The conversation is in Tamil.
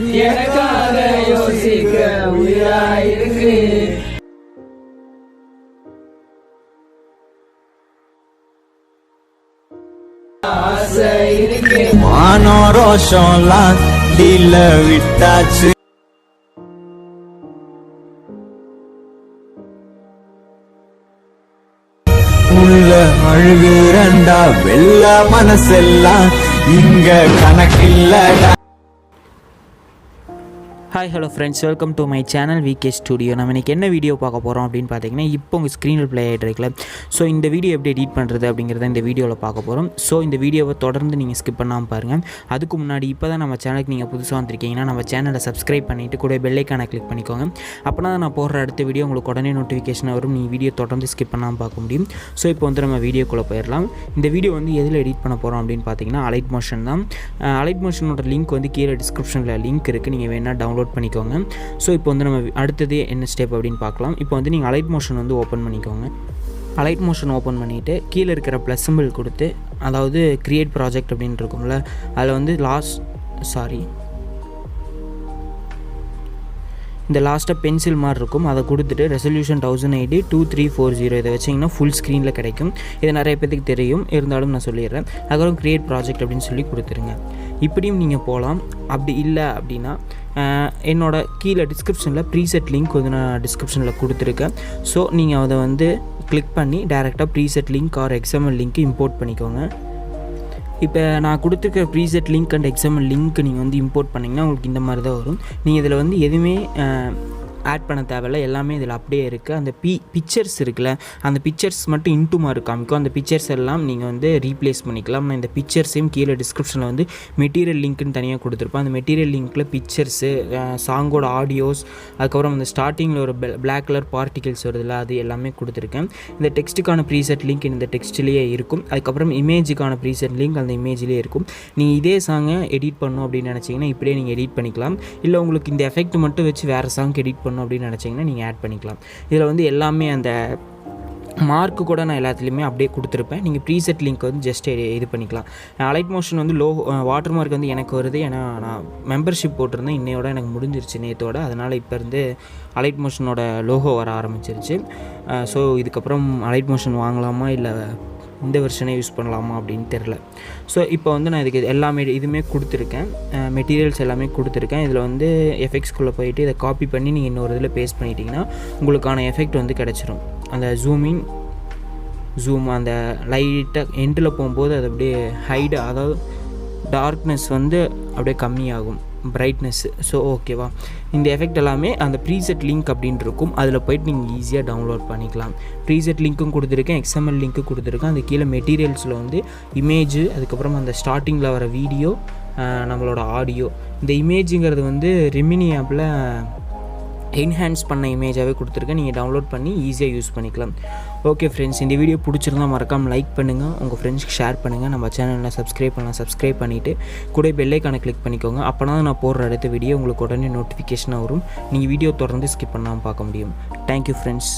எனக்காக யோசிக்க உயிரா இருக்கு. மானோ ரோஷம்லாம் டீல விட்டாச்சு. உள்ள அழுகுறண்டா வெள்ள மனசெல்லாம் இங்க கணக்கில்லடா. Hi hello friends, welcome to my channel VK studio. நம்ம இன்றைக்கி என்ன வீடியோ பார்க்க போகிறோம் அப்படின்னு பார்த்தீங்கன்னா, இப்போ உங்கள் ஸ்க்ரீனில் ப்ளே ஆகிட்டு இருக்குல்ல, ஸோ இந்த வீடியோ எப்படி எடிட் பண்ணுறது அப்படிங்கிறத இந்த வீடியோவில் பார்க்க போகிறோம். ஸோ இந்த வீடியோவை தொடர்ந்து நீங்கள் ஸ்கிப் பண்ணாமல் பாருங்கள். அதுக்கு முன்னாடி இப்போ தான் நம்ம சேனலுக்கு நீங்கள் புதுசாக வந்திருக்கீங்கன்னா நம்ம சேனலை சப்ஸ்கிரைப் பண்ணிவிட்டு கூட பெல்லைக்கான கிளிக் பண்ணிக்கோங்க. அப்போனா நான் போடுற அடுத்த வீடியோ உங்களுக்கு உடனே நோட்டிஃபிகேஷன் வரும். நீங்கள் வீடியோ தொடர்ந்து ஸ்கிப் பண்ணாமல் பார்க்க முடியும். ஸோ இப்போ வந்து நம்ம வீடியோக்குள்ளே போயிடலாம். இந்த வீடியோ வந்து எதில் எடிட் பண்ண போகிறோம் அப்படின்னு பார்த்தீங்கன்னா, அலைட் மோஷன் தான். அலைட் மோஷனோட லிங்க் வந்து கீழே டிஸ்கிரிப்ஷனில் லிங்க் இருக்குது, நீங்கள் வேணால் டவுன்லோட் பண்ணிக்கோங்க. ஸோ இப்போ வந்து நம்ம அடுத்தது என்ன ஸ்டெப் அப்படின்னு பார்க்கலாம். இப்போ வந்து நீங்கள் அலைட் மோஷன் வந்து ஓப்பன் பண்ணிக்கோங்க. அலைட் மோஷன் ஓப்பன் பண்ணிவிட்டு கீழே இருக்கிற ப்ளஸ் சிம்பிள் கொடுத்து, அதாவது க்ரியேட் ப்ராஜெக்ட் அப்படின்னு இருக்கும்ல, அதில் வந்து இந்த லாஸ்ட்டாக பென்சில் மாதிரி இருக்கும், அதை கொடுத்துட்டு ரெசல்யூஷன் 1080 2340 இதை வச்சிங்கன்னா ஃபுல் ஸ்க்ரீனில் கிடைக்கும். இது நிறைய பேருக்கு தெரியும், இருந்தாலும் நான் சொல்லிடுறேன். அதுக்கப்புறம் க்ரியேட் ப்ராஜெக்ட் அப்படின்னு சொல்லி கொடுத்துருங்க. இப்படியும் நீங்கள் போகலாம். அப்படி இல்லை அப்படின்னா என்னோடய கீழே டிஸ்கிரிப்ஷனில் ப்ரீசெட் லிங்க் வந்து நான் டிஸ்கிரிப்ஷனில் கொடுத்துருக்கேன். ஸோ நீங்கள் அதை வந்து கிளிக் பண்ணி டேரெக்டாக preset link or XML link import பண்ணிக்கோங்க. இப்போ நான் கொடுத்துருக்க preset link and XML link நீங்கள் வந்து இம்போர்ட் பண்ணிங்கன்னா உங்களுக்கு இந்த மாதிரி தான் வரும். நீங்கள் இதில் வந்து எதுவுமே ஆட் பண்ண தேவையில்ல, எல்லாமே இதில் அப்படியே இருக்குது. அந்த பிக்சர்ஸ் இருக்குல்ல, அந்த பிக்சர்ஸ் மட்டும் இன்ட்டு மார்க் காமிக்கும். அந்த பிக்சர்ஸ் எல்லாம் நீங்கள் வந்து ரீப்ளேஸ் பண்ணிக்கலாம். நான் இந்த பிக்சர்ஸையும் கீழே டிஸ்கிரிப்ஷனில் வந்து மெட்டீரியல் லிங்க்னு தனியாக கொடுத்துருப்பேன். அந்த மெட்டீரியல் லிங்க்கில் பிக்சர்ஸு, சாங்கோட ஆடியோஸ், அதுக்கப்புறம் அந்த ஸ்டார்டிங்கில் ஒரு பிளாக் கலர் பார்ட்டிகல்ஸ் வருதுல்ல, அது எல்லாமே கொடுத்துருக்கேன். இந்த டெக்ஸ்ட்டுக்கான ப்ரீசெட் லிங்க் இந்த டெக்ஸ்ட்லேயே இருக்கும். அதுக்கப்புறம் இமேஜுக்கான ப்ரீசெட் லிங்க் அந்த இமேஜ்லேயே இருக்கும். நீங்கள் இதே சாங்கை எடிட் பண்ணணும் அப்படின்னு நினச்சிங்கன்னா இப்படியே நீங்கள் எடிட் பண்ணிக்கலாம். இல்லை உங்களுக்கு இந்த எஃபெக்ட் மட்டும் வச்சு வேறு சாங் எடிட் பண்ணணும் அப்படின்னு நினச்சிங்கன்னா நீங்கள் ஆட் பண்ணிக்கலாம். இதில் வந்து எல்லாமே அந்த மார்க்கு கூட நான் எல்லாத்துலேயுமே அப்படியே கொடுத்துருப்பேன். நீங்கள் ப்ரீசெட் லிங்க் வந்து ஜஸ்ட் இது பண்ணிக்கலாம். அலைட் மோஷன் வந்து வாட்டர் மார்க் வந்து எனக்கு வருது, ஏன்னா நான் மெம்பர்ஷிப் போட்டிருந்தேன். இன்னையோட எனக்கு முடிஞ்சிருச்சு நேற்றோட. அதனால் இப்போ இருந்து அலைட் மோஷனோட லோகோ வர ஆரம்பிச்சிருச்சு. ஸோ இதுக்கப்புறம் அலைட் மோஷன் வாங்கலாமா இல்லை இந்த வெர்ஷனே யூஸ் பண்ணலாமா அப்படின்னு தெரில. ஸோ இப்போ வந்து நான் இதுக்கு எல்லாமே இதுவுமே கொடுத்துருக்கேன், மெட்டீரியல்ஸ் எல்லாமே கொடுத்துருக்கேன். இதில் வந்து எஃபெக்ட்ஸ்குள்ளே போயிட்டு இதை காப்பி பண்ணி நீங்கள் இன்னொரு இதில் பேஸ்ட் பண்ணிட்டீங்கன்னா உங்களுக்கான எஃபெக்ட் வந்து கிடச்சிரும். அந்த ஜூம் அந்த லைட்டாக எண்டில் போகும்போது அது அப்படியே ஹைடு, அதாவது டார்க்னஸ் வந்து அப்படியே கம்மியாகும், பிரைட்னஸ்ஸு. ஸோ ஓகேவா, இந்த எஃபெக்ட் எல்லாமே அந்த ப்ரீசெட் லிங்க் அப்படின்னு இருக்கும், அதில் போய்ட்டு நீங்கள் ஈஸியாக டவுன்லோட் பண்ணிக்கலாம். ப்ரீசெட் லிங்க்கும் கொடுத்துருக்கேன், XML லிங்க்கும் கொடுத்துருக்கேன். அது கீழே மெட்டீரியல்ஸில் வந்து இமேஜு, அதுக்கப்புறம் அந்த ஸ்டார்டிங்கில் வர வீடியோ, நம்மளோட ஆடியோ. இந்த இமேஜுங்கிறது வந்து ரெமினி ஆப்பில் என்ஹான்ஸ் பண்ண இமேஜாகவே கொடுத்துருக்கேன். நீங்கள் டவுன்லோட் பண்ணி ஈஸியாக யூஸ் பண்ணிக்கலாம். ஓகே ஃப்ரெண்ட்ஸ், இந்த வீடியோ பிடிச்சிருந்தால் மறக்காமல் லைக் பண்ணுங்கள், உங்கள் ஃப்ரெண்ட்ஸ்க்கு ஷேர் பண்ணுங்கள். நம்ம சேனலில் சப்ஸ்கிரைப் பண்ணிவிட்டு கூட பெல்லைக்கான கிளிக் பண்ணிக்கோங்க. அப்போனா நான் போடுற அடுத்த வீடியோ உங்களுக்கு உடனே நோட்டிஃபிகேஷனாக வரும். நீங்கள் வீடியோ தொடர்ந்து ஸ்கிப் பண்ணாமல் பார்க்க முடியும். Thank you friends.